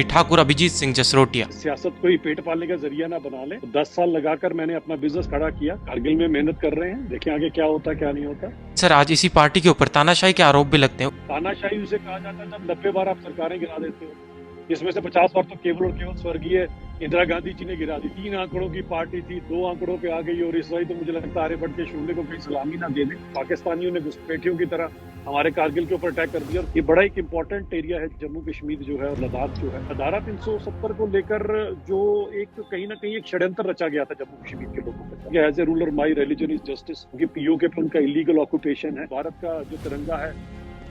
ठाकुर अभिजीत सिंह जसरोटिया। सियासत को ही पेट पालने का जरिया ना बना ले। 10 साल लगाकर मैंने अपना बिजनेस खड़ा किया। कारगिल में मेहनत कर रहे हैं, देखें आगे क्या होता है क्या नहीं होता। सर, आज इसी पार्टी के ऊपर तानाशाही के आरोप भी लगते हैं। तानाशाही उसे कहा जाता है जब 90 बार आप सरकारें गिरा देते हो, जिसमें से 50 बार तो केवल और केवल स्वर्गीय इंदिरा गांधी जी ने गिरा दी। 3 आंकड़ों की पार्टी थी, 2 आंकड़ों पे आ गई और इस बार तो मुझे लगता है आर्यभट्ट के शून्य को कहीं सलामी ना दे दे। पाकिस्तानियों ने घुसपैठियों की तरह हमारे कारगिल के ऊपर अटैक कर दिया। और ये बड़ा एक इंपॉर्टेंट एरिया है जम्मू कश्मीर जो है और लद्दाख जो है। धारा 370 को लेकर जो एक कहीं ना कहीं एक षड्यंत्र रचा गया था जम्मू कश्मीर के लोगों को। As a ruler my religion is justice, क्योंकि पीओके पे उनका इलीगल ऑक्यूपेशन है। भारत का जो तिरंगा है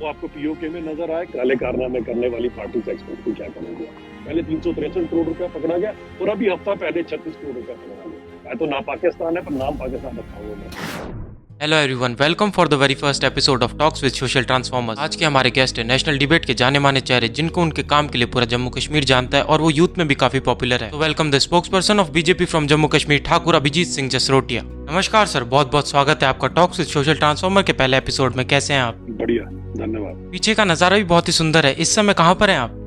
वो आपको पीओके में नजर आए। काले कारनामे करने वाली पार्टी का एक्सपर्ट को क्या करेंगे। पहले 363 करोड़ रुपया पकड़ा गया और अभी हफ्ता पहले 36 करोड़ रुपया पकड़ा गया। तो ना पाकिस्तान है पर नाम पाकिस्तान रखा हुआ है। Hello everyone, welcome for the very first episode of talks with social transformers. आज के हमारे गेस्ट है नेशनल डिबेट के जाने माने चेहरे, जिनको उनके काम के लिए पूरा जम्मू कश्मीर जानता है और वो यूथ में भी काफी पॉपुलर है। तो welcome the spokesperson of BJP from Jammu Kashmir, Thakur Abhijeet Singh Jasrotia. नमस्कार सर, बहुत बहुत स्वागत है आपका टॉक्स विद सोशल ट्रांसफॉर्मर के पहले एपिसोड में। कैसे हैं आप? बढ़िया, धन्यवाद। पीछे का नजारा भी बहुत ही सुंदर है। इस समय कहाँ पर हैं आप?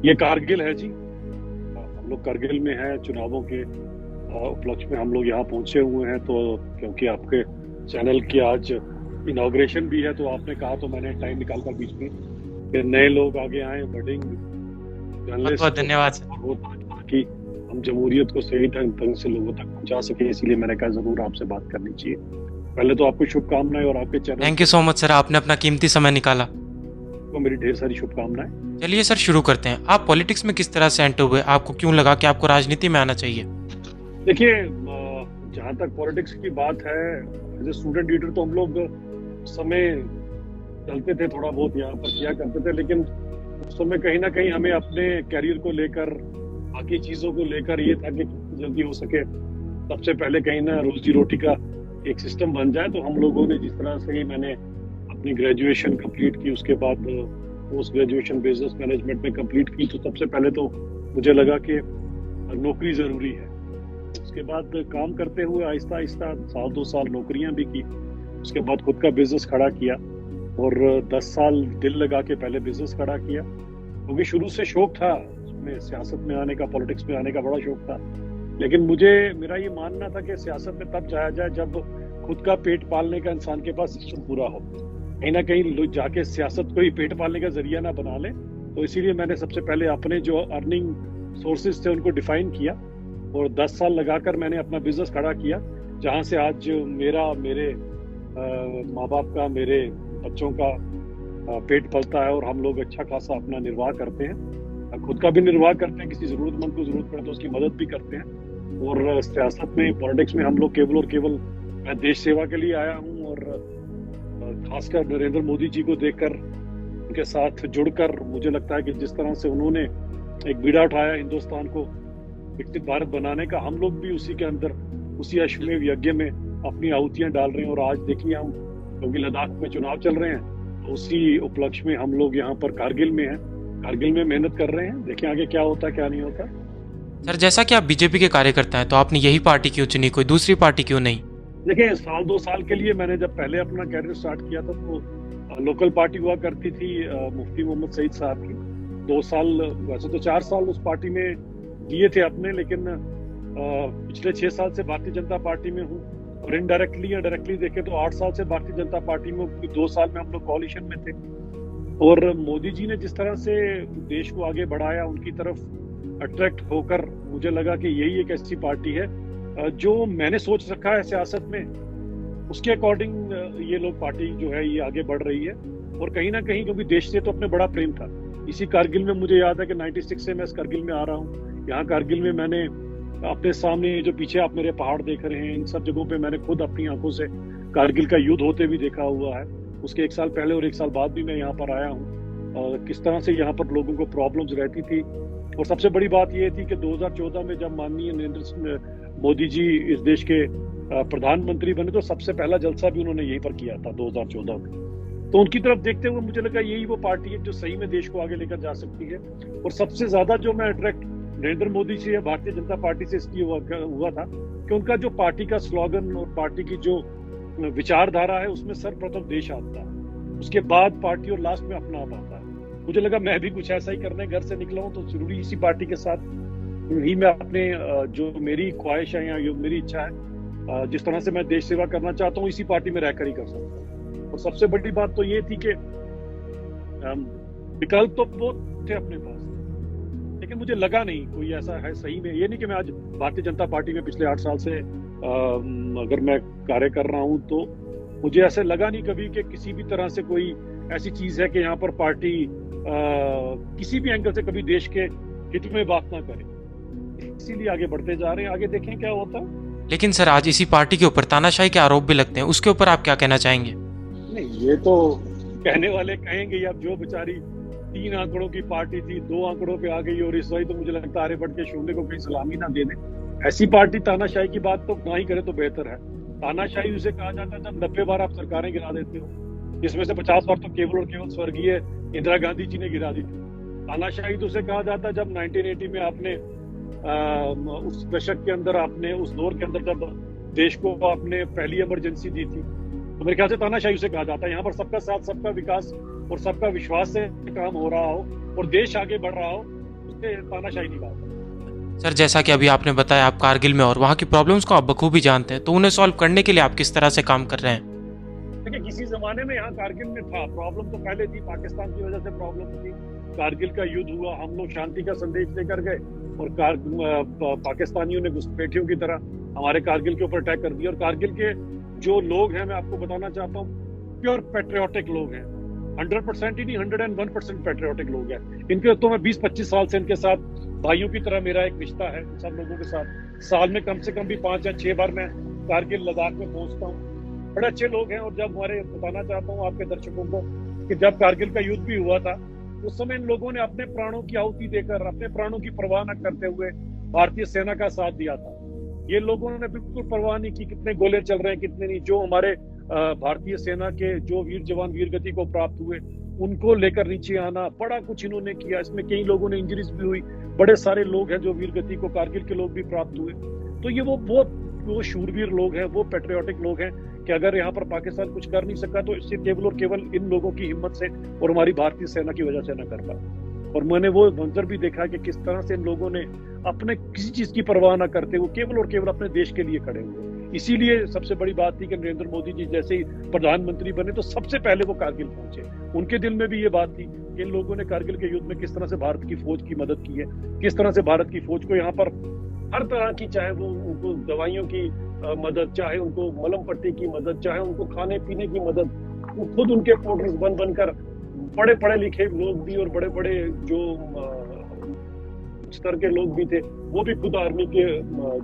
ये कारगिल है जी। हम लोग कारगिल में हैं। चुनावों के उपलक्ष्य में हम लोग यहाँ पहुंचे हुए हैं। तो क्योंकि आपके चैनल की आज इनॉग्रेशन भी है तो आपने कहा तो मैंने टाइम निकाल कर बीच में फिर नए लोग आगे आए, बडिंग जर्नलिस्ट। बहुत धन्यवाद सर। ताकि हम जमहूरियत को सही ढंग से लोगों तक पहुंचा सके, इसीलिए मैंने कहा जरूर आपसे बात करनी चाहिए। पहले तो आपको शुभकामनाएं और आपके channel. Thank you so much sir, आपने अपना कीमती समय निकाला। को मेरी ढेर सारी शुभकामनाएं। चलिए सर, शुरू करते हैं। आप पॉलिटिक्स में किस तरह से एंटर हुए? आपको क्यों लगा कि आपको राजनीति में आना चाहिए? देखिए, जहाँ तक पॉलिटिक्स की बात है, एज ए स्टूडेंट लीडर तो हम लोग समय चलते थे, थोड़ा बहुत यहाँ पर किया करते थे, लेकिन उस समय कहीं ना कहीं हमें अपने कैरियर को लेकर, बाकी चीजों को लेकर ये था कि जल्दी हो सके सबसे पहले कहीं ना रोजी रोटी का एक सिस्टम बन जाए। तो हम लोगों ने जिस तरह से ही मैंने अपनी ग्रेजुएशन कंप्लीट की, उसके बाद पोस्ट ग्रेजुएशन बिजनेस मैनेजमेंट में कंप्लीट की, तो सबसे पहले तो मुझे लगा कि नौकरी जरूरी है। उसके बाद काम करते हुए आहिस्ता आहिस्ता 1-2 साल नौकरियां भी की। उसके बाद खुद का बिजनेस खड़ा किया और 10 साल दिल लगा के पहले बिजनेस खड़ा किया, क्योंकि शुरू से शौक था उसमें, सियासत में आने का, पॉलिटिक्स में आने का बड़ा शौक था। लेकिन मेरा ये मानना था कि सियासत में तब जाया जाए जब खुद का पेट पालने का इंसान के पास सिस्टम पूरा हो। कहीं ना कहीं लोग जाके सियासत को ही पेट पालने का जरिया ना बना ले। तो इसीलिए मैंने सबसे पहले अपने जो अर्निंग सोर्सेज थे उनको डिफाइन किया और 10 साल लगाकर मैंने अपना बिजनेस खड़ा किया, जहां से आज मेरे माँ बाप का, मेरे बच्चों का पेट पलता है और हम लोग अच्छा खासा अपना निर्वाह करते हैं। खुद का भी निर्वाह करते हैं, किसी जरूरतमंद को जरूरत पड़े तो उसकी मदद भी करते हैं। और सियासत में, पॉलिटिक्स में हम लोग केवल और केवल, मैं देश सेवा के लिए आया हूँ और खासकर नरेंद्र मोदी जी को देखकर, उनके साथ जुड़कर मुझे लगता है कि जिस तरह से उन्होंने एक बीड़ा उठाया हिंदुस्तान को विकसित भारत बनाने का, हम लोग भी उसी के अंदर, उसी अश्वमेध यज्ञ में अपनी आहुतियां डाल रहे हैं। और आज देखिए, हम क्योंकि लद्दाख में चुनाव चल रहे हैं तो उसी उपलक्ष्य में हम लोग यहाँ पर कारगिल में हैं, कारगिल में मेहनत कर रहे हैं। देखें आगे क्या होता है क्या नहीं होता। सर, जैसा कि आप बीजेपी के कार्यकर्ता हैं, तो आपने यही पार्टी क्यों चुनी, कोई दूसरी पार्टी क्यों नहीं? देखिए, 1-2 साल के लिए मैंने जब पहले अपना कैरियर स्टार्ट किया था तो लोकल पार्टी हुआ करती थी मुफ्ती मोहम्मद सईद साहब की। 2 साल, वैसे तो 4 साल उस पार्टी में दिए थे अपने, लेकिन पिछले 6 साल से भारतीय जनता पार्टी में हूँ और इनडायरेक्टली या डायरेक्टली देखे तो 8 साल से भारतीय जनता पार्टी में, 2 साल में हम लोग कोalition में थे। और मोदी जी ने जिस तरह से देश को आगे बढ़ाया, उनकी तरफ अट्रैक्ट होकर मुझे लगा कि यही एक ऐसी पार्टी है जो मैंने सोच रखा है सियासत में, उसके अकॉर्डिंग ये लोग पार्टी जो है ये आगे बढ़ रही है। और कहीं ना कहीं क्योंकि देश से तो अपने बड़ा प्रेम था। इसी कारगिल में मुझे याद है कि 96 से मैं इस कारगिल में आ रहा हूँ। यहाँ कारगिल में मैंने अपने सामने, जो पीछे आप मेरे पहाड़ देख रहे हैं, इन सब जगहों पे मैंने खुद अपनी आंखों से कारगिल का युद्ध होते भी देखा हुआ है। उसके 1 साल पहले और 1 साल बाद भी मैं यहाँ पर आया हूँ और किस तरह से यहाँ पर लोगों को प्रॉब्लम्स रहती थी। और सबसे बड़ी बात ये थी कि 2014 में जब माननीय नरेंद्र मोदी जी इस देश के प्रधानमंत्री बने तो सबसे पहला जलसा भी उन्होंने यहीं पर किया था 2014 में। तो उनकी तरफ देखते हुए मुझे लगा यही वो पार्टी है जो सही में देश को आगे लेकर जा सकती है। और सबसे ज्यादा जो मैं अट्रैक्ट नरेंद्र मोदी से या भारतीय जनता पार्टी से इसलिए हुआ था कि उनका जो पार्टी का स्लोगन और पार्टी की जो विचारधारा है, उसमें सर्वप्रथम देश आता है, उसके बाद पार्टी और लास्ट में अपना आप आता है। मुझे लगा मैं भी कुछ ऐसा ही करने घर से निकला हूँ, तो जरूरी इसी पार्टी के साथ ही मैं अपने जो मेरी ख्वाहिश है या जो मेरी इच्छा है, जिस तरह से मैं देश सेवा करना चाहता हूँ, इसी पार्टी में रहकर ही कर सकता हूँ। और सबसे बड़ी बात तो ये थी कि विकल्प तो बहुत थे अपने पास, लेकिन मुझे लगा नहीं कोई ऐसा है सही में। ये नहीं कि मैं आज भारतीय जनता पार्टी में पिछले 8 साल से अगर मैं कार्य कर रहा हूँ, तो मुझे ऐसे लगा नहीं कभी कि किसी भी तरह से कोई ऐसी चीज है कि यहाँ पर पार्टी किसी भी एंगल से कभी देश के हित में बात ना करे। इसीलिए आगे बढ़ते जा रहे हैं, आगे देखें क्या होता है। लेकिन सर आज इसी पार्टी के ऊपर तानाशाही के आरोप भी लगते हैं, उसके ऊपर आप क्या कहना चाहेंगे? नहीं, ये तो कहने वाले कहेंगे। अब जो बेचारी 3 आंकड़ों की पार्टी थी, 2 आंकड़ों पे आ गई, और इस वही तो मुझे लगता है आर्यभट्ट के शोले को कहीं सलामी ना दे दे। ऐसी पार्टी तानाशाही की बात तो ना ही करे तो बेहतर है। तानाशाही उसे कहा जाता है जब 90 बार आप सरकारें गिरा देते हो, जिसमें से 50 बार तो केवल और केवल स्वर्गीय इंदिरा गांधी जी ने गिरा दी थी। तानाशाही तो उसे कहा जाता है जब 1980 में आपने उस दशक के अंदर, आपने उस दौर के अंदर जब देश को आपने पहली इमरजेंसी दी थी, तो मेरे ख्याल से तानाशाही उसे कहा जाता है। यहाँ पर सबका साथ, सबका विकास और सबका विश्वास से काम हो रहा हो और देश आगे बढ़ रहा हो, उससे तानाशाही नहीं कहा। सर जैसा कि अभी आपने बताया आप कारगिल में और वहाँ की प्रॉब्लम्स को आप बखूबी जानते हैं, तो उन्हें सॉल्व करने के लिए आप किस तरह से काम कर रहे हैं? देखिए, किसी जमाने में यहाँ कारगिल में था प्रॉब्लम, तो पहले थी, पाकिस्तान की वजह से प्रॉब्लम थी। कारगिल का युद्ध हुआ, हम लोग शांति का संदेश लेकर गए और पाकिस्तानियों ने घुसपैठियों की तरह हमारे कारगिल के ऊपर अटैक कर दिया। और कारगिल के जो लोग हैं, मैं आपको बताना चाहता हूँ, प्योर पेट्रियोटिक लोग हैं। 100% ही नहीं, 101% पेट्रियोटिक लोग हैं। इनके तो मैं 20-25 साल से इनके साथ भाइयों की तरह मेरा एक रिश्ता है सब लोगों के साथ। साल में कम से कम भी 5 या 6 बार मैं कारगिल लद्दाख में पहुंचता हूँ। बड़े अच्छे लोग हैं। और जब हमारे, बताना चाहता हूँ आपके दर्शकों को कि जब कारगिल का युद्ध भी हुआ था, उस समय इन लोगों ने अपने प्राणों की आहुति देकर, अपने प्राणों की परवाह न करते हुए भारतीय सेना का साथ दिया था। ये लोगों ने बिल्कुल परवाह नहीं की कितने गोले चल रहे हैं, कितने नहीं। जो हमारे भारतीय सेना के जो वीर जवान वीर गति को प्राप्त हुए, उनको लेकर नीचे आना, बड़ा कुछ इन्होंने किया। इसमें कई लोगों ने इंजरीज भी हुई, बड़े सारे लोग हैं जो वीर गति को, कारगिल के लोग भी प्राप्त हुए। तो ये वो शूरवीर लोग हैं, वो पेट्रियोटिक लोग हैं कि अगर यहाँ पर पाकिस्तान कुछ कर नहीं सका तो इससे केवल और केवल इन लोगों की हिम्मत से और हमारी भारतीय सेना की वजह से न कर पाए। और मैंने वो मंजर भी देखा कि किस तरह से इन लोगों ने अपने किसी चीज की परवाह न करते हुए केवल और केवल अपने देश के लिए खड़े हुए। इसीलिए सबसे बड़ी बात थी कि नरेंद्र मोदी जी जैसे ही प्रधानमंत्री बने तो सबसे पहले वो कारगिल पहुंचे। उनके दिल में भी ये बात थी कि इन लोगों ने कारगिल के युद्ध में किस तरह से भारत की फौज की मदद की है, किस तरह से भारत की फौज को यहाँ पर हर तरह की, चाहे वो उनको दवाइयों की मदद, चाहे उनको मलम पट्टी की मदद, चाहे उनको खाने पीने की मदद, वो खुद उनके पोर्टर्स बनकर बड़े पढ़े लिखे लोग भी और बड़े बड़े जो स्तर के लोग भी थे, वो भी खुद आर्मी के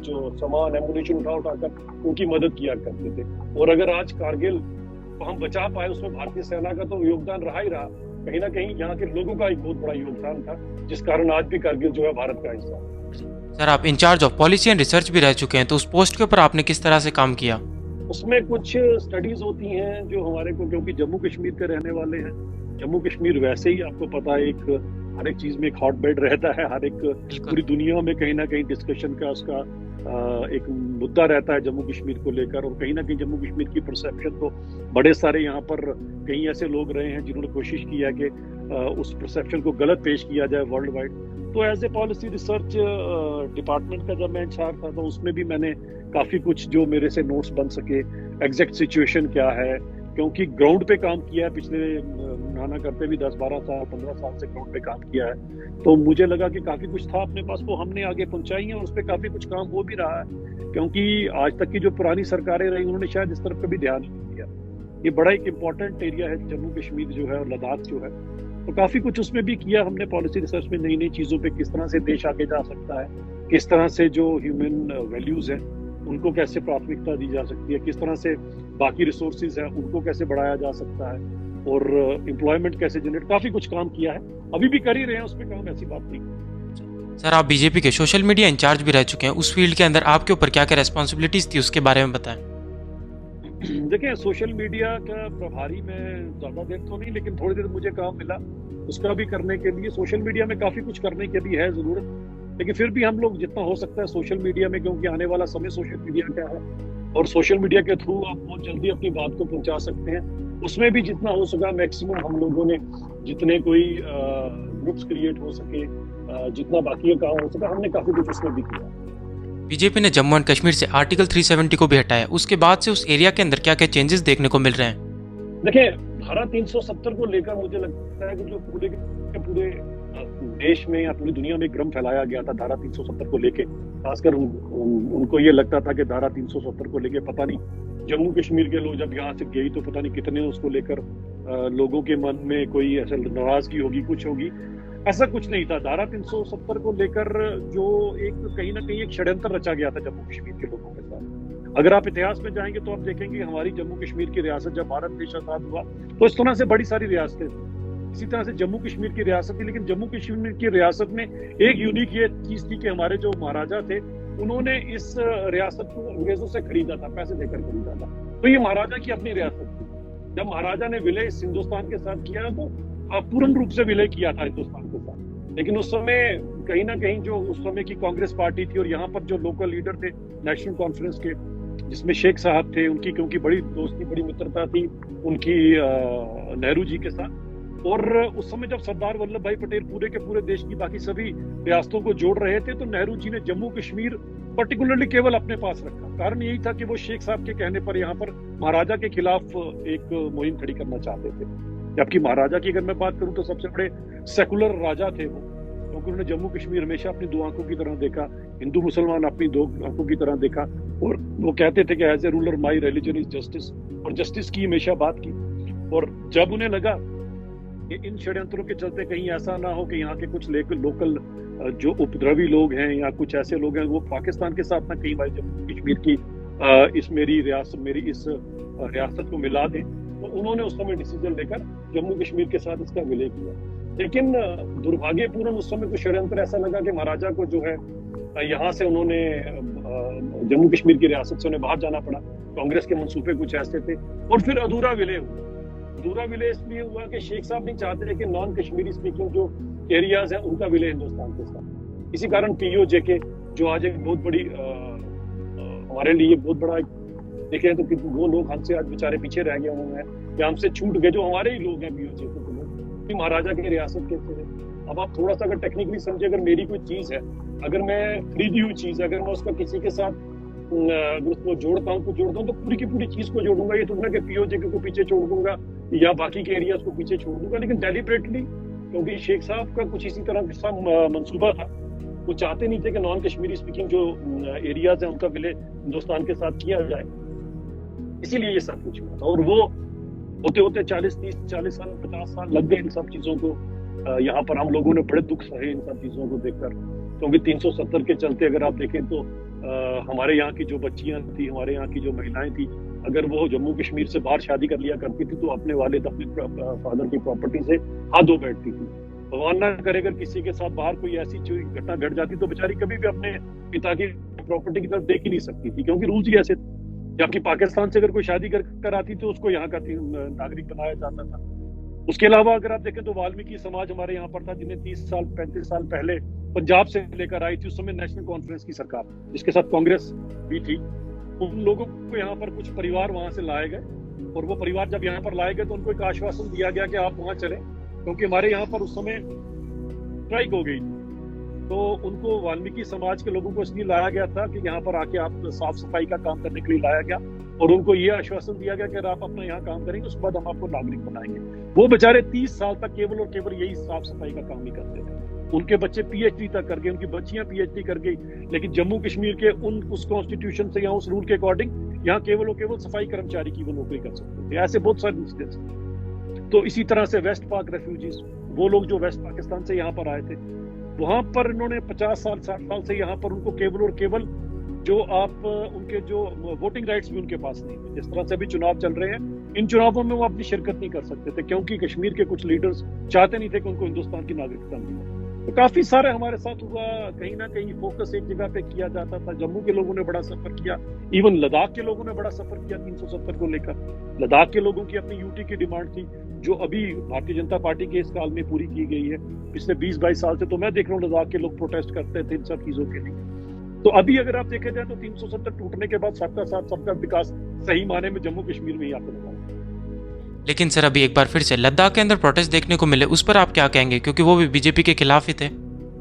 जो सामान एमुनेशन उठाकर उनकी मदद किया करते थे। और अगर आज कारगिल को हम बचा पाए, उसमें भारतीय सेना का तो योगदान रहा ही रहा। कहीं ना कहीं यहाँ के लोगों का एक बहुत बड़ा योगदान था, जिस कारण आज भी कारगिल जो है भारत का हिस्सा। सर आप incharge of policy and research भी रह चुके हैं, तो उस पोस्ट के ऊपर आपने किस तरह से काम किया? उसमें कुछ स्टडीज होती हैं जो हमारे को, क्योंकि जम्मू कश्मीर के रहने वाले हैं, जम्मू कश्मीर वैसे ही आपको पता है हर एक चीज में एक हॉट बेड रहता है। हर एक पूरी दुनिया में कहीं ना कहीं डिस्कशन का उसका एक मुद्दा रहता है जम्मू कश्मीर को लेकर। और कहीं ना कहीं जम्मू कश्मीर की परसेप्शन तो बड़े सारे यहाँ पर कई ऐसे लोग रहे हैं जिन्होंने कोशिश किया कि उस परसेप्शन को गलत पेश किया जाए वर्ल्ड वाइड। तो as a policy research department का जब मैं इंचार्ज था, तो उसमें भी मैंने काफी कुछ जो मेरे से नोट्स बन सके, एग्जैक्ट सिचुएशन क्या है, क्योंकि ग्राउंड पे काम किया है पिछले नाना करते भी 10-12 साल 15 साल से ग्राउंड पे काम किया है। तो मुझे लगा कि काफी कुछ था अपने पास, वो हमने आगे पहुंचाई है और उस पर काफी कुछ काम हो भी रहा है। क्योंकि आज तक की जो पुरानी सरकारें रही, उन्होंने शायद इस तरफ कभी ध्यान नहीं दिया। ये बड़ा एक इम्पोर्टेंट एरिया है जम्मू कश्मीर जो है और लद्दाख जो है, तो काफी कुछ उसमें भी किया हमने पॉलिसी रिसर्च में। नई नई चीजों पे किस तरह से देश आगे जा सकता है, किस तरह से जो ह्यूमन वैल्यूज हैं उनको कैसे प्राथमिकता दी जा सकती है, किस तरह से बाकी रिसोर्सेज हैं उनको कैसे बढ़ाया जा सकता है, और एम्प्लॉयमेंट कैसे जनरेट, काफी कुछ काम किया है, अभी भी कर ही रहे हैं उसमें काम, ऐसी बात नहीं। सर आप बीजेपी के सोशल मीडिया इंचार्ज भी रह चुके हैं, उस फील्ड के अंदर आपके ऊपर क्या क्या रेस्पॉन्सिबिलिटीज थी उसके बारे में बताएं। देखिए, सोशल मीडिया का प्रभारी मैं ज्यादा देर तो नहीं, लेकिन थोड़ी देर मुझे काम मिला उसका भी करने के लिए। सोशल मीडिया में काफी कुछ करने की भी है जरूरत, लेकिन फिर भी हम लोग जितना हो सकता है सोशल मीडिया में, क्योंकि आने वाला समय सोशल मीडिया का है और सोशल मीडिया के थ्रू आप बहुत जल्दी अपनी बात को पहुंचा सकते हैं। उसमें भी जितना हो सका मैक्सिमम हम लोगों ने, जितने कोई ग्रुप्स क्रिएट हो सके, जितना बाकी का काम हो सका, हमने काफी कुछ उसमें भी किया। बीजेपी ने जम्मू एंड कश्मीर से आर्टिकल 370 को भी हटाया, उसके बाद से उस एरिया के अंदर क्या क्या चेंजेस देखने को मिल रहे हैं? देखिए, धारा 370 को लेकर मुझे लगता है कि जो पूरे के पूरे देश में या पूरी दुनिया में भ्रम फैलाया गया था धारा 370 को लेके, खासकर उनको ये लगता था कि धारा 370 को लेके पता नहीं जम्मू कश्मीर के लोग जब यहाँ से गई तो पता नहीं कितने उसको लेकर लोगों के मन में कोई ऐसा नाराजगी होगी, कुछ होगी। ऐसा कुछ नहीं था। धारा 370 को लेकर जो एक कहीं ना कहीं एक षड्यंत्र रचा गया था जम्मू कश्मीर के लोगों के साथ। अगर आप इतिहास में जाएंगे तो आप देखेंगे हमारी जम्मू कश्मीर की रियासत जब भारत देश आजाद हुआ तो इस तरह से बड़ी सारी रियासतें थी, इसी तरह से जम्मू कश्मीर की रियासत थी। लेकिन जम्मू कश्मीर की रियासत में एक यूनिक ये चीज थी कि हमारे जो महाराजा थे उन्होंने इस रियासत को अंग्रेजों से खरीदा था, पैसे देकर खरीदा था। तो ये महाराजा की अपनी रियासत थी। जब महाराजा ने विलय इस हिंदुस्तान के साथ किया तो पूर्ण रूप से विलय किया था हिंदुस्तान के साथ। लेकिन उस समय कहीं ना कहीं जो उस समय की कांग्रेस पार्टी थी और यहाँ पर जो लोकल लीडर थे नेशनल कॉन्फ्रेंस के, जिसमें शेख साहब थे, उनकी क्योंकि बड़ी दोस्ती, बड़ी मित्रता थी उनकी नेहरू जी के साथ। और उस समय जब सरदार वल्लभ भाई पटेल पूरे के पूरे देश की बाकी सभी रियासतों को जोड़ रहे थे तो नेहरू जी ने जम्मू कश्मीर पर्टिकुलरली केवल अपने पास रखा। कारण यही था कि वो शेख साहब के कहने पर यहाँ पर महाराजा के खिलाफ एक मुहिम खड़ी करना चाहते थे। जबकि महाराजा की अगर मैं बात करूं तो सबसे बड़े सेकुलर राजा थे वो, क्योंकि उन्होंने जम्मू कश्मीर हमेशा अपनी दो आंखों की तरह देखा, हिंदू मुसलमान अपनी दो आंखों की तरह देखा। और वो कहते थे कि as a ruler my religion is justice, और जस्टिस की हमेशा बात की। और जब उन्हें लगा कि इन षड्यंत्रों के चलते कहीं ऐसा ना हो कि यहाँ के कुछ लोकल जो उपद्रवी लोग हैं या कुछ ऐसे लोग हैं वो पाकिस्तान के साथ ना कहीं भाई जम्मू कश्मीर की मेरी इस रियासत को मिला दें, तो उन्होंने उस समय डिसीजन लेकर जम्मू कश्मीर के साथ इसका विलय किया। लेकिन दुर्भाग्यपूर्ण उस समय कुछ षड्यंत्र ऐसा लगा कि महाराजा को जो है यहाँ से उन्होंने जम्मू कश्मीर की रियासत से उन्हें बाहर जाना पड़ा। कांग्रेस के मंसूबे कुछ ऐसे थे और फिर अधूरा विलय हुआ। अधूरा विलय इसलिए हुआ कि शेख साहब नहीं चाहते थे कि नॉन कश्मीरी स्पीकिंग जो एरियाज हैं उनका विलय हिंदुस्तान के साथ। इसी कारण पीओजे जो आज एक बहुत बड़ी हमारे लिए बहुत बड़ा देखे तो वो लोग हमसे आज बेचारे पीछे रह गए, उन्होंने या हमसे छूट गए, जो हमारे ही लोग हैं पीओजे के लोग, महाराजा की रियासत के थे। अब आप थोड़ा सा अगर टेक्निकली समझे, अगर मेरी कोई चीज है, अगर मैं खरीदी हुई चीज, अगर मैं उसका किसी के साथ उसको जोड़ता हूँ तो पूरी की पूरी चीज को जोड़ूंगा। ये तो ना कि पीओजे को पीछे छोड़ दूंगा या बाकी के एरियाज को पीछे छोड़ दूंगा। लेकिन डेलिबरेटली, क्योंकि शेख साहब का कुछ इसी तरह का मंसूबा था, वो चाहते नहीं थे कि नॉन कश्मीरी स्पीकिंग जो एरियाज हैं उनका विलय हिंदुस्तान के साथ किया जाए, इसीलिए ये सब कुछ हुआ था। और वो होते होते 40 साल 50 साल लग गए इन सब चीजों को। यहाँ पर हम लोगों ने बड़े दुख सहे इन सब चीजों को देखकर, क्योंकि 370 के चलते अगर आप देखें तो हमारे यहाँ की जो बच्चियां थी, हमारे यहाँ की जो महिलाएं थी, अगर वो जम्मू कश्मीर से बाहर शादी कर लिया करती थी तो अपने वालिद अपने फादर की प्रॉपर्टी से हाथ धो बैठती थी। भगवान ना करे अगर किसी के साथ बाहर कोई ऐसी घटना घट जाती तो बेचारी कभी भी अपने पिता की प्रॉपर्टी की तरफ देख ही नहीं सकती थी, क्योंकि रूल्स ही ऐसे थे। जबकि पाकिस्तान से अगर कोई शादी कर आती तो उसको यहाँ का नागरिक बनाया जाता था। उसके अलावा अगर आप देखें तो वाल्मीकि समाज हमारे यहाँ पर था, जिन्हें 30 साल 35 साल पहले पंजाब से लेकर आई थी। उस समय नेशनल कॉन्फ्रेंस की सरकार, जिसके साथ कांग्रेस भी थी, उन लोगों को यहाँ पर कुछ परिवार वहां से लाए गए। और वो परिवार जब यहाँ पर लाए गए तो उनको एक आश्वासन दिया गया कि आप वहां चलें, क्योंकि हमारे यहाँ पर उस समय स्ट्राइक हो गई। तो उनको वाल्मीकि समाज के लोगों को इसलिए लाया गया था कि यहाँ पर आके आप साफ सफाई का काम करने के लिए लाया गया, और उनको ये आश्वासन दिया गया कि अगर आप अपना यहाँ काम करेंगे उसके बाद हम आपको नागरिक बनाएंगे। वो बेचारे 30 साल तक केवल और केवल यही साफ सफाई का काम ही करते थे। उनके बच्चे पीएचडी तक कर गए, उनकी बच्चियां पीएचडी कर गई, लेकिन जम्मू कश्मीर के उस कॉन्स्टिट्यूशन से या उस रूल के अकॉर्डिंग यहाँ केवल और केवल सफाई कर्मचारी की वो नौकरी कर सकते थे। ऐसे बहुत सारे इंसिडेंट्स। तो इसी तरह से वेस्ट पाक रेफ्यूजीज, वो लोग जो वेस्ट पाकिस्तान से यहाँ पर आए थे, वहां पर इन्होंने 50 साल 60 साल से यहाँ पर उनको केवल और केवल जो आप उनके जो वोटिंग राइट्स भी उनके पास नहीं थे। जिस तरह से अभी चुनाव चल रहे हैं, इन चुनावों में वो अपनी शिरकत नहीं कर सकते थे, क्योंकि कश्मीर के कुछ लीडर्स चाहते नहीं थे कि उनको हिंदुस्तान की नागरिकता मिले। तो काफी सारे हमारे साथ हुआ। कहीं ना कहीं फोकस एक जगह पे किया जाता था। जम्मू के लोगों ने बड़ा सफर किया, इवन लद्दाख के लोगों ने बड़ा सफर किया 370 को लेकर। लद्दाख के लोगों की अपनी यूटी की डिमांड थी, जो अभी भारतीय जनता पार्टी के इस काल में पूरी की गई है। पिछले 20-22 साल से तो मैं देख रहा हूँ लद्दाख के लोग प्रोटेस्ट करते थे इन सब चीजों के लिए। तो अभी अगर आप देखे जाए तो 370 टूटने के बाद सबका साथ सबका विकास सही माने में जम्मू कश्मीर में ही आपको लगा। लेकिन सर अभी एक बार फिर से लद्दाख के अंदर प्रोटेस्ट देखने को मिले, उस पर आप क्या कहेंगे, क्योंकि वो भी बीजेपी के खिलाफ ही थे।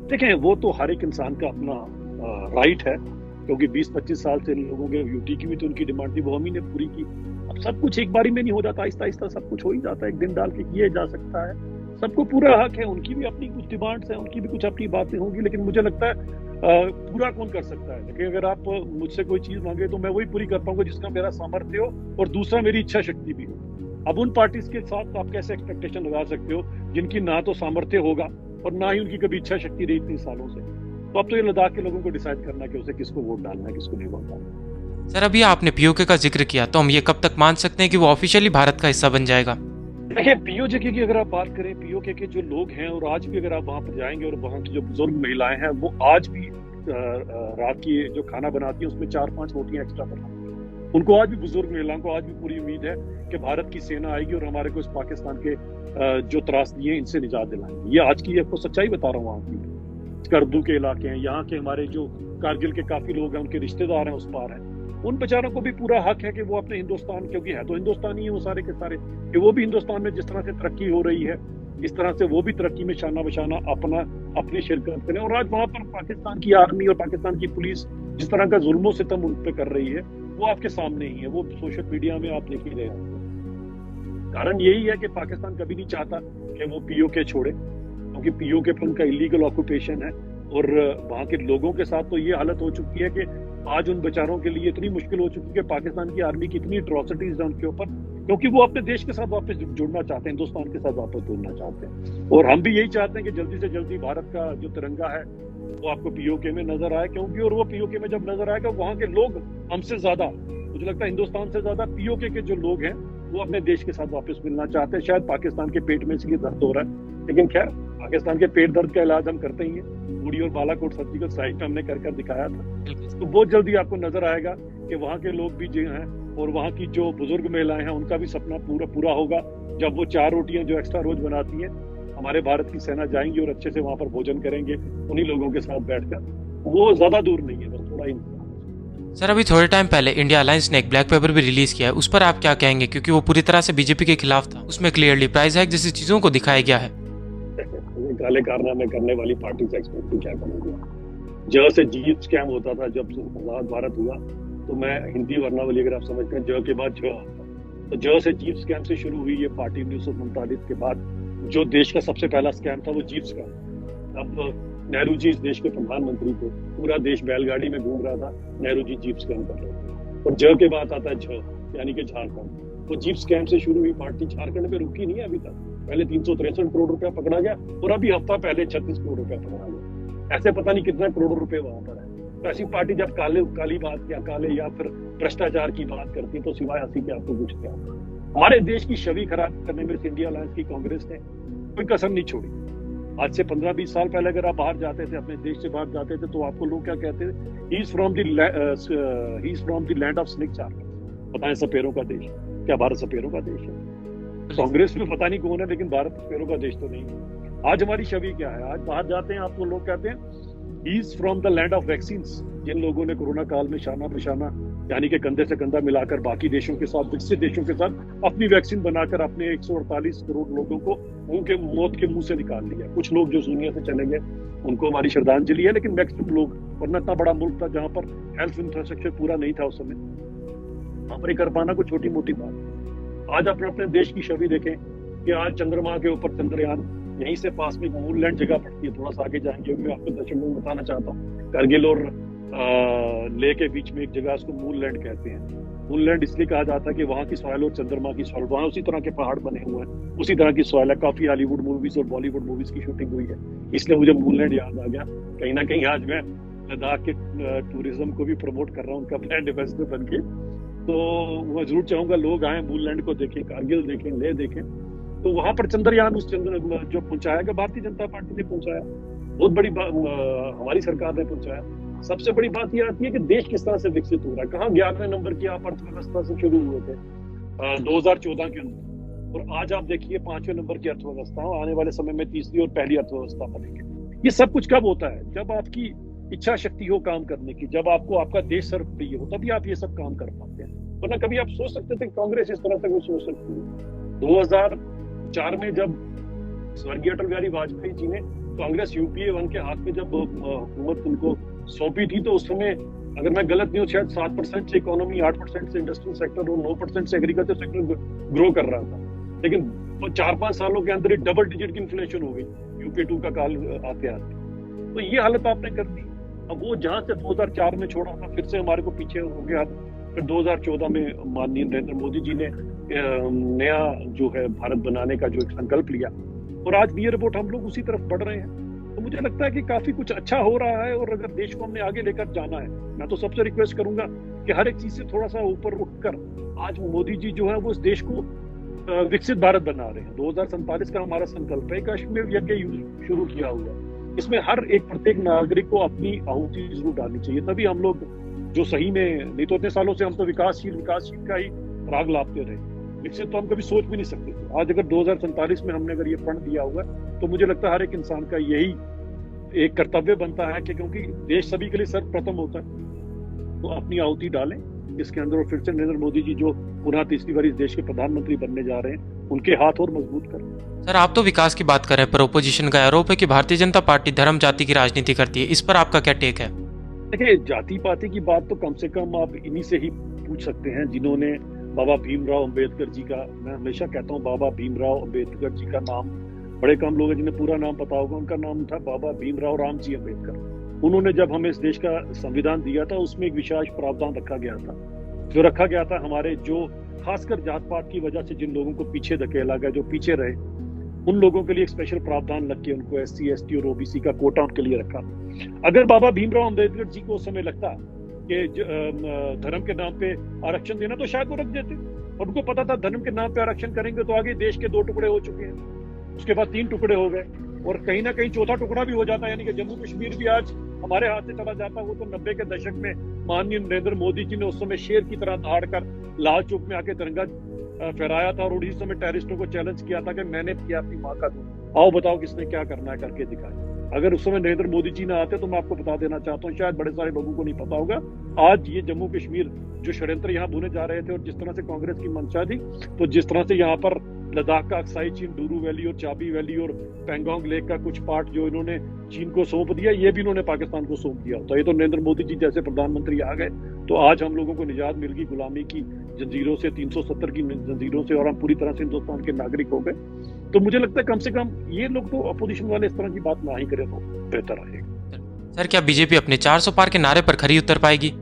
देखें, वो तो हर एक इंसान का अपना राइट है, क्योंकि 20-25 साल से इन लोगों के यूटी की भी तो उनकी डिमांड थी, वो हम ही ने पूरी की। अब सब कुछ एक बारी में नहीं हो जाता, आहिस्ता आहिस्ता सब कुछ हो ही जाता है, एक दिन डाल के किए जा सकता है। सबको पूरा हक है, उनकी भी अपनी कुछ डिमांड्स हैं, उनकी भी कुछ अपनी बातें होंगी, लेकिन मुझे लगता है पूरा कौन कर सकता है। लेकिन अगर आप मुझसे कोई चीज मांगे तो मैं वही पूरी कर पाऊंगा जिसका मेरा सामर्थ्य हो और दूसरा मेरी इच्छा शक्ति भी हो। अब उन पार्टीज के साथ आप कैसे एक्सपेक्टेशन लगा सकते हो जिनकी ना तो सामर्थ्य होगा और ना ही उनकी कभी इच्छा शक्ति रही इतने सालों से। तो अब तो ये लद्दाख के लोगों को डिसाइड करना कि उसे किसको वोट डालना है, किसको नहीं वोट डालना। सर अभी आपने पीओके का जिक्र किया, तो हम ये कब तक मान सकते हैं कि वो ऑफिशियली भारत का हिस्सा बन जाएगा। देखिए, पीओके की अगर आप बात करें, पीओके के जो लोग हैं और आज भी अगर आप वहां पर जाएंगे और वहां की जो बुजुर्ग महिलाएं हैं वो आज भी रात की जो खाना बनाती है उसमें 4-5 रोटियां एक्स्ट्रा बनाती हैं। उनको आज भी, बुजुर्ग महिलाओं को आज भी पूरी उम्मीद है कि भारत की सेना आएगी और हमारे को इस पाकिस्तान के जो त्रासदी हैं इनसे निजात दिलाएंगे। ये आज की आपको सच्चाई बता रहा हूँ। वहाँ की करदू के इलाके हैं, यहाँ के हमारे जो कारगिल के काफी लोग हैं, उनके रिश्तेदार हैं उस पार हैं, उन बेचारों को भी पूरा हक है कि वो अपने हिंदुस्तान, क्योंकि है तो हिंदुस्तानी है वो सारे के सारे, कि वो भी हिंदुस्तान में जिस तरह से तरक्की हो रही है इस तरह से वो भी तरक्की में शाना बशाना अपनी शिरकत करें। और आज वहां पर पाकिस्तान की आर्मी और पाकिस्तान की पुलिस जिस तरह का जुल्मों सितम उन पे कर रही है वो आपके सामने ही है, वो सोशल मीडिया में आप देख ही रहे हैं। कारण यही है कि पाकिस्तान कभी नहीं चाहता कि वो पीओके छोड़े, क्योंकि पीओके पर उनका इलीगल ऑक्यूपेशन है और वहां के लोगों के साथ तो ये हालत हो चुकी है कि आज उन बेचारों के लिए इतनी मुश्किल हो चुकी है कि पाकिस्तान की आर्मी की इतनी अट्रॉसिटीज है उनके ऊपर, क्योंकि वो अपने देश के साथ वापस जुड़ना चाहते हैं, हिंदुस्तान के साथ वापस जुड़ना चाहते हैं। और हम भी यही चाहते हैं कि जल्दी से जल्दी भारत का जो तिरंगा है वो आपको पीओके में नजर आए, क्योंकि और वो पीओके में जब नजर आएगा वहां के लोग हमसे ज्यादा, मुझे लगता है हिंदुस्तान से ज्यादा पीओके के जो लोग हैं वो अपने देश के साथ वापस मिलना चाहते हैं। शायद पाकिस्तान के पेट में इसलिए दर्द हो रहा है, लेकिन खैर पाकिस्तान के पेट दर्द का इलाज हम करते ही हैं। बूढ़ी और बालाकोट सर्जिकल स्ट्राइक हमने कर दिखाया था, तो बहुत जल्दी आपको नजर आएगा कि वहाँ के लोग भी जो हैं और वहाँ की जो बुजुर्ग महिलाएं हैं उनका भी सपना पूरा होगा जब वो 4 रोटियां जो एक्स्ट्रा रोज बनाती हैं हमारे भारत की सेना जाएंगी और अच्छे से वहां पर भोजन करेंगे उन्हीं लोगों के साथ बैठकर। वो ज्यादा दूर नहीं है, बस थोड़ा ही। सर अभी थोड़े टाइम पहले इंडिया अलायंस ने एक ब्लैक पेपर भी रिलीज किया है, उस पर आप क्या कहेंगे, क्योंकि वो पूरी तरह से बीजेपी के खिलाफ था। उसमें क्लियरली प्राइस हैक जैसी चीजों को दिखाया गया है। काले कारनामे करने वाली पार्टी से एक्सपेक्ट क्या करेंगे। जहाँ से जीत स्कैम होता था जब आजाद भारत हुआ, तो मैं हिंदी वर्णावली अगर आप समझते हैं, ज के बाद ज, तो ज से जीप स्कैम से शुरू हुई ये पार्टी 1947 के बाद। जो देश का सबसे पहला स्कैम था वो जीप स्कैम। अब नेहरू जी इस देश के प्रधानमंत्री थे, पूरा देश बैलगाड़ी में घूम रहा था, नेहरू जी जीप स्कैम कर रहे थे। और ज के बाद आता है झ, यानी कि झारखंड। वो जीप स्कैम से शुरू हुई पार्टी झारखंड में रुकी नहीं है अभी तक। पहले 363 करोड़ रुपया पकड़ा गया और अभी हफ्ता पहले 36 करोड़ रुपया पकड़ा गया। ऐसे पता नहीं कितना करोड़ रुपए वहां पर है। तो ऐसी पार्टी जब काली बात या काले या फिर भ्रष्टाचार की बात करती है तो सिवाय हंसी के आपको कुछ क्या। हमारे देश की छवि खराब करने में इंडिया अलायंस की कांग्रेस ने कोई कसर नहीं छोड़ी। आज से 15-20 साल पहले अगर आप बाहर जाते थे, अपने देश से बाहर जाते थे, तो आपको लोग क्या कहते थे, ही is from the land of snake charmers. पता है सपेरों का देश। क्या भारत सपेरों का देश है? कांग्रेस में पता नहीं कौन है, लेकिन भारत सपेरों का देश तो नहीं है। आज हमारी छवि क्या है? आज बाहर जाते हैं आपको लोग कहते हैं he is from the land of vaccines. जिन लोगों ने कोरोना काल में शाना बशाना यानी कि कंधे से कंधा मिलाकर बाकी देशों के साथ, विकसित देशों के साथ अपनी वैक्सीन बनाकर अपने 148 करोड़ लोगों को उनके मौत के मुंह से निकाल लिया। कुछ लोग जो दुनिया से चले गए उनको हमारी श्रद्धांजलि है, लेकिन मैक्सिमम लोग, वरना इतना बड़ा मुल्क था जहां पर हेल्थ इंफ्रास्ट्रक्चर पूरा नहीं था उस समय, वहां पर कर पाना कोई छोटी मोटी बात। आज अपने देश की छवि देखें कि आज चंद्रमा के ऊपर चंद्रयान, यहीं से पास में मूनलैंड जगह पड़ती है, थोड़ा सा आगे जाएंगे, मैं आपको दर्शकों को बताना चाहता हूँ। करगिल और ले के बीच में एक जगह, उसको मूनलैंड कहते हैं। मूनलैंड इसलिए कहा जाता है कि वहाँ की सॉइल और चंद्रमा की सॉइल, वहाँ उसी तरह के पहाड़ बने हुए हैं, उसी तरह की सॉइल है। काफी हॉलीवुड मूवीज और बॉलीवुड मूवीज की शूटिं हुई है, इसलिए मुझे मूनलैंड याद आ गया। कहीं ना कहीं आज मैं लद्दाख के टूरिज्म को भी प्रमोट कर रहा हूँ, उनका ब्रांड एम्बेसडर बन के। तो मैं जरूर चाहूंगा लोग आए, मूनलैंड को देखें, कारगिल देखें, लेह देखें। तो वहां पर चंद्रयान, उस चंद्र जो पहुंचाया, भारतीय जनता पार्टी ने पहुंचाया, बहुत बड़ी हमारी सरकार ने पहुंचाया। सबसे बड़ी बात यह आती है कि देश किस तरह से विकसित हो रहा है। कहाँ 11वें नंबर की आप अर्थव्यवस्था से शुरू हुए थे 2014 के अंदर, और आज आप देखिए 5वें नंबर की अर्थव्यवस्था, आने वाले समय में तीसरी और पहली अर्थव्यवस्था बनेगी। ये सब कुछ कब होता है? जब आपकी इच्छा शक्ति हो काम करने की, जब आपको आपका देश सर्वप्रिय हो, तभी आप ये सब काम कर पाते हैं। वरना कभी आप सोच सकते थे कांग्रेस इस तरह से कुछ सोच सकती है? 2004 में जब स्वर्गीय अटल बिहारी वाजपेयी जी ने कांग्रेस यूपीए 1 के हाथ में जब हुकूमत उनको सौंपी थी, तो उस समय अगर मैं गलत नहीं हूँ शायद 7% से इकोनॉमी, 8% से इंडस्ट्रियल सेक्टर और 9% से एग्रीकल्चर सेक्टर ग्रो कर रहा था। लेकिन 4-5 सालों के अंदर ही डबल डिजिट की इन्फ्लेशन हो गई यूपीए 2 का काल आते आते। तो ये हालत आपने कर दी। अब वो जहां से 2004 में छोड़ा था, फिर से हमारे को पीछे हो गया। फिर 2014 में माननीय नरेंद्र मोदी जी ने नया जो है भारत बनाने का जो एक संकल्प लिया, और आज नियर अबाउट हम लोग उसी तरफ बढ़ रहे हैं। तो मुझे लगता है कि काफी कुछ अच्छा हो रहा है, और अगर देश को हमने आगे लेकर जाना है, मैं तो सबसे रिक्वेस्ट करूंगा कि हर एक चीज से थोड़ा सा ऊपर उठकर आज मोदी जी जो है वो इस देश को विकसित भारत बना रहे हैं। 2047 का हमारा संकल्प है। कश्मीर यज्ञ शुरू किया हुआ है, इसमें हर एक प्रत्येक नागरिक को अपनी आहुति जरूर डालनी चाहिए, तभी हम लोग जो सही में, नहीं तो इतने सालों से हम तो विकासशील का ही राग लापते रहे, विकसित तो हम कभी सोच भी नहीं सकते थे। आज अगर 2047 में हमने अगर ये प्रण दिया हुआ है, तो मुझे लगता है हर एक इंसान का यही एक कर्तव्य बनता है कि क्योंकि देश सभी के लिए सर्वप्रथम होता है, तो अपनी आहुति डालें इसके अंदर। और फिर से नरेंद्र मोदी जी जो पुनः तीसरी बार इस देश के प्रधानमंत्री बनने जा रहे हैं, उनके हाथ और मजबूत करें। सर, आप तो विकास की बात कर रहे हैं, पर ओपोजिशन का आरोप है कि भारतीय जनता पार्टी धर्म जाति की राजनीति करती है। इस पर आपका क्या टेक है? देखिए, जाति पाति की बात तो कम से कम आप इन्हीं से ही पूछ सकते हैं जिन्होंने बाबा भीमराव अंबेडकर जी का, मैं हमेशा कहता हूँ बाबा भीमराव अंबेडकर जी का नाम बड़े कम लोग हैं जिन्हें पूरा नाम पता होगा। उनका नाम था बाबा भीमराव राम जी अंबेडकर। उन्होंने जब हमें इस देश का संविधान दिया था, उसमें एक विशेष प्रावधान रखा गया था, जो रखा गया था हमारे जो खासकर जात पात की वजह से जिन लोगों को पीछे धकेला गया, जो पीछे रहे, उन लोगों के लिए एक स्पेशल प्रावधान लग के उनको SC ST और OBC का कोटा उनके लिए रखा। अगर बाबा भीमराव अंबेडकर जी को उस समय लगता कि धर्म के नाम पे आरक्षण देना, तो शायद वो रख देते, और उनको पता था धर्म के नाम पे आरक्षण करेंगे तो आगे देश के 2 टुकड़े हो चुके हैं, उसके बाद 3 टुकड़े हो गए, और कहीं ना कहीं चौथा टुकड़ा भी हो जाता, यानी कि जम्मू कश्मीर भी आज हमारे हाथ से चला जाता। वो तो 90 के दशक में माननीय नरेंद्र मोदी जी ने उस समय शेर की तरह दहाड़ कर लाल चौक में आके तिरंगा फहराया था, और उसी समय टेररिस्टों को चैलेंज किया था कि मैंने किया अपनी माँ का दूध, आओ बताओ किसने क्या करना है, करके दिखाया। अगर उस समय नरेंद्र मोदी जी ना आते तो मैं आपको बता देना चाहता हूँ, शायद बड़े सारे लोगों को नहीं पता होगा, आज ये जम्मू कश्मीर जो षड्यंत्र यहाँ बुने जा रहे थे, और जिस तरह से कांग्रेस की मंशा थी, तो जिस तरह से यहाँ पर लद्दाख का अक्साई चीन, डूरू वैली और चाबी वैली और पैंगोंग लेक का कुछ पार्ट जो इन्होंने चीन को सौंप दिया, ये भी इन्होंने पाकिस्तान को सौंप दिया होता। ये तो नरेंद्र मोदी जी जैसे प्रधानमंत्री आ गए तो आज हम लोगों को निजात मिल गई गुलामी की जंजीरों से, 370 की जंजीरों से, और हम पूरी तरह से हिंदुस्तान के नागरिक हो गए। तो मुझे लगता है कम से कम ये लोग तो अपोजिशन वाले इस तरह की बात ना ही करें तो बेहतर रहेगा। सर, क्या बीजेपी अपने 400 पार के नारे पर खरी उतर पाएगी?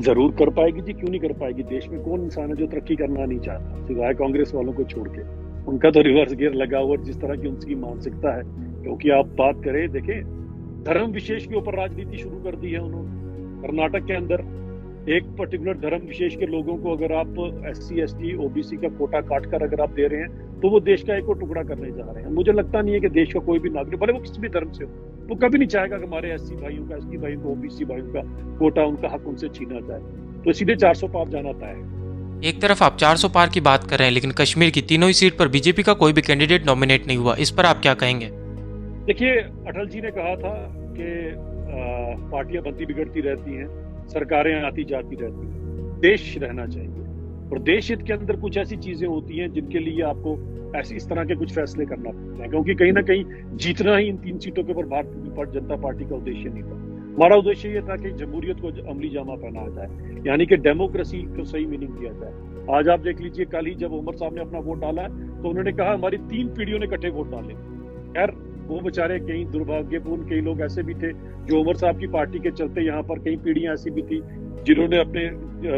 जरूर कर पाएगी जी, क्यों नहीं कर पाएगी। देश में कौन इंसान है जो तरक्की करना नहीं चाहता, सिवाय कांग्रेस वालों को छोड़ के। उनका तो रिवर्स गियर लगा हुआ, जिस तरह की उनकी मानसिकता है। क्योंकि आप बात करें, देखें, धर्म विशेष के ऊपर राजनीति शुरू कर दी है उन्होंने। कर्नाटक के अंदर एक पर्टिकुलर धर्म विशेष के लोगों को अगर आप SC ST OBC का कोटा काट कर अगर आप दे रहे हैं, तो वो देश का एक और टुकड़ा करने जा रहे हैं। मुझे लगता नहीं है कि देश का कोई भी नागरिक, भले वो किसी भी धर्म से हो, वो कभी नहीं चाहेगा कि हमारे SC भाइयों का, ST भाइयों का, OBC भाइयों का कोटा, उनका हक उनसे छीना जाए। तो सीधे 400 पार जाना तय है। एक तरफ आप 400 पार की बात कर रहे हैं, लेकिन कश्मीर की तीनों ही सीट पर बीजेपी का कोई भी कैंडिडेट नॉमिनेट नहीं हुआ। इस पर आप क्या कहेंगे? देखिए, अटल जी ने कहा था कि पार्टियां बनती बिगड़ती रहती हैं, सरकारें आती जाती रहती हैं, देश रहना चाहिए, और देश हित के अंदर कुछ ऐसी चीजें होती हैं जिनके लिए आपको इस तरह के कुछ फैसले करना पड़ते हैं। क्योंकि कहीं ना कहीं जीतना ही इन 3 सीटों के ऊपर भारतीय जनता पार्टी का उद्देश्य नहीं था। हमारा उद्देश्य ये था कि जमहूरियत को अमली जामा पहनाया जाए, यानी कि डेमोक्रेसी को सही मीनिंग दिया जाए। आज आप देख लीजिए, कल ही जब उमर साहब ने अपना वोट डाला है, तो उन्होंने कहा हमारी 3 पीढ़ियों ने इकट्ठे वोट डाले। खैर, वो बेचारे कई दुर्भाग्यपूर्ण कई लोग ऐसे भी थे जो उमर साहब की पार्टी के चलते यहाँ पर कई पीढ़ियां ऐसी भी थी जिन्होंने अपने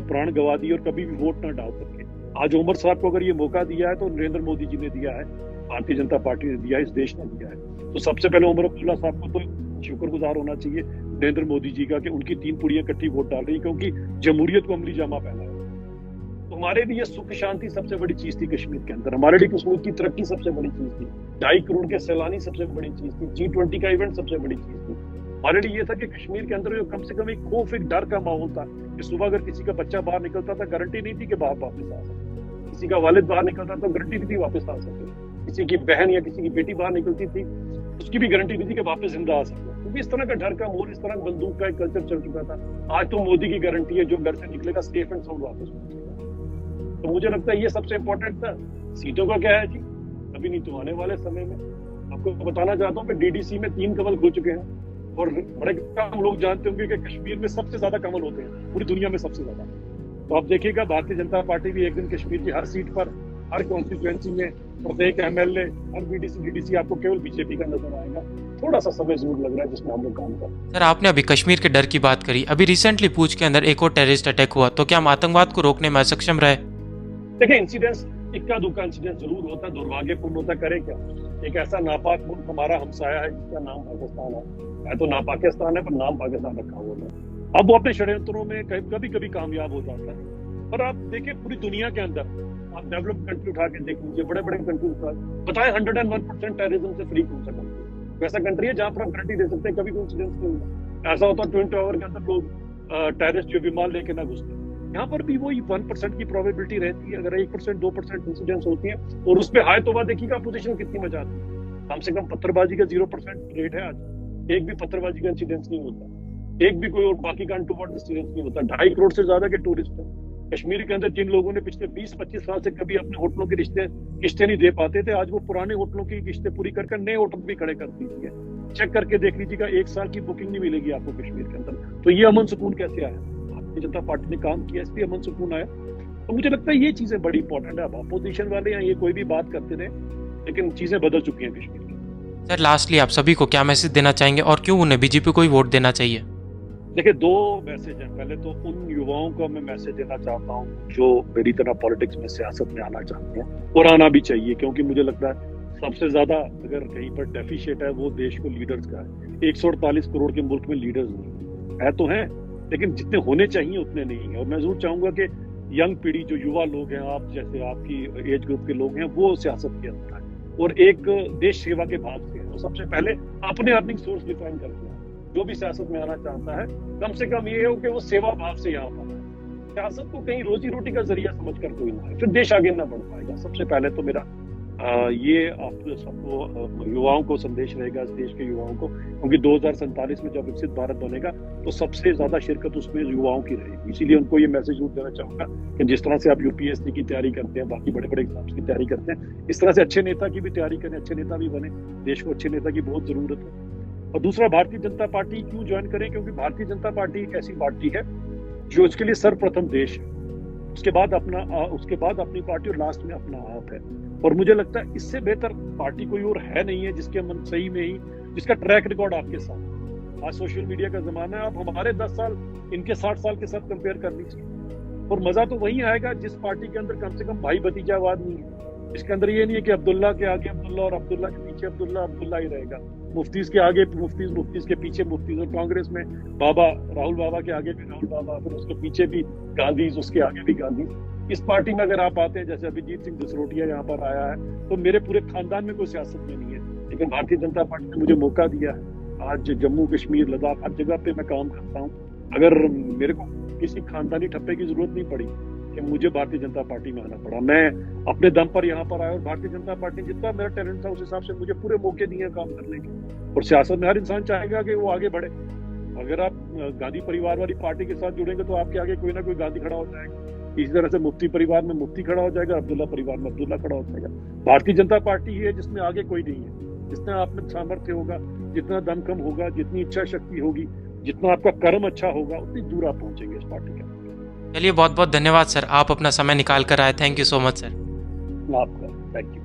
प्राण गंवा दिए और कभी भी वोट न डाल सके। आज उमर साहब को अगर ये मौका दिया है तो नरेंद्र मोदी जी ने दिया है, भारतीय जनता पार्टी ने दिया है, इस देश ने दिया है। तो सबसे पहले उमर अब्दुल्ला साहब को तो शुक्रगुजार होना चाहिए नरेंद्र मोदी जी का कि उनकी 3 पीढ़ियां इकट्ठी वोट डाल रही, क्योंकि जमहूरियत को अमली जामा पहना है। तो हमारे लिए सुख शांति सबसे बड़ी चीज थी कश्मीर के अंदर, हमारे लिए कश्मीर की तरक्की सबसे बड़ी चीज थी, 2.5 करोड़ के सैलानी सबसे बड़ी चीज थी, G20 का इवेंट सबसे बड़ी चीज थी। हमारे लिए ये था कि कश्मीर के अंदर जो कम से कम एक खौफ, एक डर का माहौल था कि सुबह अगर किसी का बच्चा बाहर निकलता था, गारंटी नहीं थी कि बाहर वापस आ सके, किसी का वालिद बाहर निकलता था, गारंटी नहीं थी वापस आ सके, किसी की बहन या किसी की बेटी बाहर निकलती थी, उसकी भी गारंटी नहीं थी कि वापस जिंदा आ सके। क्योंकि इस तरह का डर का माहौल, इस तरह बंदूक का एक कल्चर चल चुका था। आज तो मोदी की गारंटी है जो घर से निकलेगा सेफ एंड साउंड वापस पहुंचेगा। तो मुझे लगता है ये सबसे इंपॉर्टेंट था। सीटों का क्या है जी, अभी नहीं तो आने वाले समय में। आपको बताना चाहता हूँ कि डीडीसी में 3 कमल खो चुके हैं, और बड़े कम लोग जानते होंगे कि कश्मीर में सबसे ज्यादा कमल होते हैं, पूरी दुनिया में सबसे ज्यादा। तो आप देखिएगा भारतीय जनता पार्टी भी एक दिन कश्मीर की हर सीट पर, हर कॉन्स्टिट्यूएंसी में, प्रत्येक एमएलए, हर बीडीसी डीडीसी आपको केवल बीजेपी का नजर आएगा। थोड़ा सा समय जरूर लग रहा है जिसमें हम लोग काम कर रहे हैं। सर, आपने अभी कश्मीर के डर की बात करी। अभी रिसेंटली पूंछ के अंदर एक और टेररिस्ट अटैक हुआ, तो क्या हम आतंकवाद को रोकने में सक्षम रहे? देखिए, इंसिडेंस इक्का दुक्का इंसिडेंट जरूर होता है, दुर्भाग्यपूर्ण होता, करे क्या। एक ऐसा नापाक मुल्क हमारा हमसाया है जिसका नाम पाकिस्तान है तो नापाकिस्तान है, पर नाम पाकिस्तान रखा हुआ है। अब वो अपने षड्यंत्रों में कभी कभी कामयाब हो जाता है। पर आप देखिए, पूरी दुनिया के अंदर आप डेवलप्ड कंट्री उठा के देख लीजिए, बड़े बड़े कंट्री बताए 101% टेररिज्म से फ्री कौन सा कंट्री, वैसा कंट्री है जहां पर आप गारंटी दे सकते हैं कभी कोई इंसिडेंस नहीं होगा। ऐसा होता है ट्विन टावर के अंदर लोग टेररिस्ट जो विमान लेके ना घुसते, यहाँ पर भी वही 1% की प्रोबेबिलिटी रहती है। अगर 1% 2% इंसिडेंट्स होती है, और उस पर हाय तोबा देखिएगा अपोजिशन कितनी मचाती है। कम से कम पत्थरबाजी का 0% रेट है आज, एक भी पत्थरबाजी का इंसिडेंस नहीं होता, एक भी कोई और बाकी का अनटूवर्ड इंसिडेंस नहीं होता। 2.5 करोड़ से ज्यादा के टूरिस्ट हैं कश्मीर के अंदर, जिन लोगों ने पिछले 20-25 साल से कभी अपने होटलों की किस्तें नहीं दे पाते थे, आज वो पुराने होटलों की किस्तें पूरी कर नए होटल भी खड़े कर दीजिए। चेक करके देख लीजिएगा, 1 साल की बुकिंग नहीं मिलेगी आपको कश्मीर के अंदर। तो ये अमन सुकून कैसे आया? भारतीय जनता पार्टी ने काम किया, इसलिए अमन सुकून आया। तो मुझे लगता है ये चीजें बड़ी इंपॉर्टेंट है। अब अपोजिशन वाले यहाँ ये कोई भी बात करते रहे, लेकिन चीजें बदल चुकी हैं कश्मीर की। सर, लास्टली आप सभी को क्या मैसेज देना चाहेंगे और क्यों उन्हें बीजेपी को ही वोट देना चाहिए? देखिए, 2 मैसेज हैं। पहले तो उन युवाओं को मैं मैसेज देना चाहता हूँ जो मेरी तरह पॉलिटिक्स में, सियासत में आना चाहते हैं, और आना भी चाहिए, क्योंकि मुझे लगता है सबसे ज्यादा अगर कहीं पर डेफिशिएट है वो देश को लीडर्स का है। 148 करोड़ के मुल्क में लीडर्स नहीं है तो हैं, लेकिन जितने होने चाहिए उतने नहीं है। और मैं जरूर चाहूंगा कि यंग पीढ़ी, जो युवा लोग हैं, आप जैसे आपकी एज ग्रुप के लोग हैं, वो सियासत के अंदर आए और एक देश सेवा के भाव से। तो सबसे पहले अपने अर्निंग सोर्स डिफाइन करते हैं। जो भी सियासत में आना चाहता है, कम से कम ये हो कि वो सेवा भाव से यहाँ पर आए। सियासत को कहीं रोजी रोटी का जरिया समझकर कोई ना है, फिर देश आगे ना बढ़ पाएगा। सबसे पहले तो मेरा ये आप सबको, युवाओं को संदेश रहेगा, इस देश के युवाओं को, क्योंकि 2047 में जब विकसित भारत बनेगा तो सबसे ज्यादा शिरकत उसमें युवाओं की रहेगी। इसीलिए उनको ये मैसेज जरूर देना चाहूंगा कि जिस तरह से आप यूपीएससी की तैयारी करते हैं, बाकी बड़े बड़े एग्जाम्स की तैयारी करते हैं, इस तरह से अच्छे नेता की भी तैयारी करें, अच्छे नेता भी बने। देश को अच्छे नेता की बहुत जरूरत है। और दूसरा, भारतीय जनता पार्टी क्यों ज्वाइन करें? क्योंकि भारतीय जनता पार्टी एक ऐसी पार्टी है जो इसके लिए सर्वप्रथम देश है, उसके बाद अपनी पार्टी, और लास्ट में अपना आप है। और मुझे लगता है इससे बेहतर पार्टी कोई और है नहीं है जिसके मन सही में ही, जिसका ट्रैक रिकॉर्ड आपके साथ। आज सोशल मीडिया का जमाना है, आप हमारे 10 साल इनके 60 साल के साथ कंपेयर कर लीजिए, और मजा तो वही आएगा जिस पार्टी के अंदर कम से कम भाई भतीजावाद नहीं है। इसके अंदर ये नहीं है कि अब्दुल्ला के आगे अब्दुल्ला और अब्दुल्ला के पीछे अब्दुल्ला, अब्दुल्ला ही रहेगा। मुफ्तीज के आगे मुफ्तीज, मुफ्तीज के पीछे मुफ्तीज। और कांग्रेस में बाबा, राहुल बाबा के आगे भी राहुल बाबा, फिर उसके पीछे भी गांधी, उसके आगे भी गांधी। इस पार्टी में अगर आप आते हैं, जैसे अभिजीत सिंह जसरोटिया यहाँ पर आया है, तो मेरे पूरे खानदान में कोई सियासत में नहीं है, लेकिन भारतीय जनता पार्टी ने मुझे मौका दिया है। आज जम्मू कश्मीर, लद्दाख, हर जगह पे मैं काम करता हूँ। अगर मेरे को किसी खानदानी ठप्पे की जरूरत नहीं पड़ी कि मुझे भारतीय जनता पार्टी में आना पड़ा, मैं अपने दम पर यहाँ पर आया, और भारतीय जनता पार्टी ने जितना मेरा टैलेंट था उस हिसाब से मुझे पूरे मौके दिए काम करने के। और सियासत में हर इंसान चाहेगा कि वो आगे बढ़े। अगर आप गांधी परिवार वाली पार्टी के साथ जुड़ेंगे तो आपके आगे कोई ना कोई गांधी खड़ा हो जाएगा। इसी तरह से मुफ्ती परिवार में मुफ्ती खड़ा हो जाएगा, अब्दुल्ला परिवार में अब्दुल्ला खड़ा हो जाएगा। भारतीय जनता पार्टी ही है जिसमें आगे कोई नहीं है। जितना आप में सामर्थ्य होगा, जितना दमखम होगा, जितनी इच्छा शक्ति होगी, जितना आपका कर्म अच्छा होगा, उतनी दूर आप पहुंचेंगे इस पार्टी के। चलिए, बहुत बहुत धन्यवाद सर, आप अपना समय निकाल कर आए। Thank you so much sir. आपका थैंक यू।